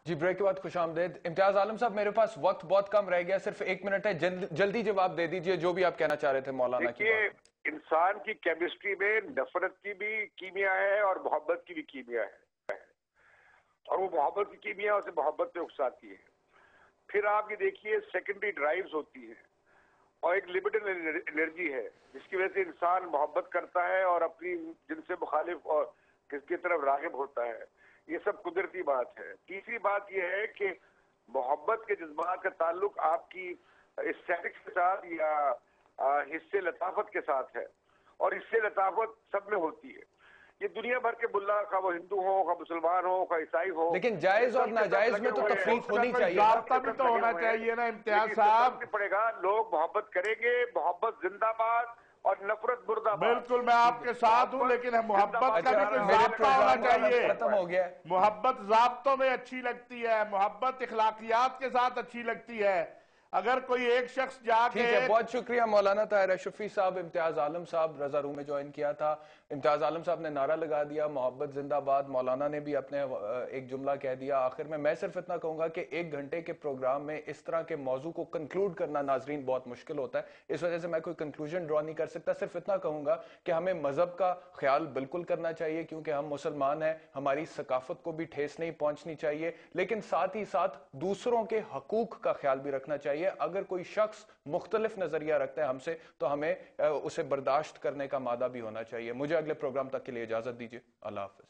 جی break کے بعد خوش آمدید امتیاز عالم صاحب، میرے پاس وقت بہت کم رہ گیا، صرف 1 منٹ ہے، جلدی جواب دے دیجئے جو بھی آپ کہنا چاہ رہے تھے مولانا کی بات. انسان کی کیمسٹری میں نفرت کی بھی کیمیا ہے اور محبت کی بھی کیمیا ہے، اور وہ محبت کی کیمیا اسے محبت پہ اکساتی ہے. پھر آپ یہ دیکھیے سیکنڈری ڈرائیوز ہوتی ہیں اور ایک لمیٹڈ انرجی ہے جس کی وجہ سے انسان محبت کرتا ہے اور اپنی جن سے مخالف اور کس کی طرف راغب ہوتا ہے. یہ سب قدرتی بات ہے. تیسری بات یہ ہے کہ محبت کے جذبات کا تعلق آپ کی اسٹیٹکس کے ساتھ یا حصے لطافت کے ساتھ ہے، اور حصے لطافت سب میں ہوتی ہے. یہ دنیا بھر کے ملا، خواہ وہ ہندو ہو، خواہ مسلمان ہو، خواہ عیسائی ہو، لیکن جائز اور ناجائز میں تو تفریق ہونی چاہیے، ضابطہ بھی تو ہونا چاہیے نا امتیاز صاحب. پڑے گا لوگ محبت کریں گے، محبت زندہ باد اور نفرت مردہ باد. بالکل میں آپ کے ساتھ ہوں، لیکن محبت کا بھی کوئی ضابطہ ہونا چاہیے. ختم ہو گیا. محبت ضابطوں میں اچھی لگتی ہے، محبت اخلاقیات کے ساتھ اچھی لگتی ہے. اگر کوئی ایک شخص جا کے ٹھیک ہے، بہت شکریہ مولانا طاہر اشرفی صاحب. امتیاز عالم صاحب رضا روم میں جوائن کیا تھا. امتیاز عالم صاحب نے نعرہ لگا دیا محبت زندہ باد. مولانا نے بھی اپنے ایک جملہ کہہ دیا. آخر میں صرف اتنا کہوں گا کہ 1 گھنٹے کے پروگرام میں اس طرح کے موضوع کو کنکلوڈ کرنا ناظرین بہت مشکل ہوتا ہے، اس وجہ سے میں کوئی کنکلوژن ڈرا نہیں کر سکتا. صرف اتنا کہوں گا کہ ہمیں مذہب کا خیال بالکل کرنا چاہیے کیونکہ ہم مسلمان ہیں، ہماری ثقافت کو بھی ٹھیس نہیں پہنچنی چاہیے، لیکن ساتھ ہی ساتھ دوسروں کے حقوق کا خیال بھی رکھنا چاہیے. اگر کوئی شخص مختلف نظریہ رکھتا ہے ہم سے تو ہمیں اسے برداشت کرنے کا مادہ بھی ہونا چاہیے. مجھے اگلے پروگرام تک کے لیے اجازت دیجیے. اللہ حافظ.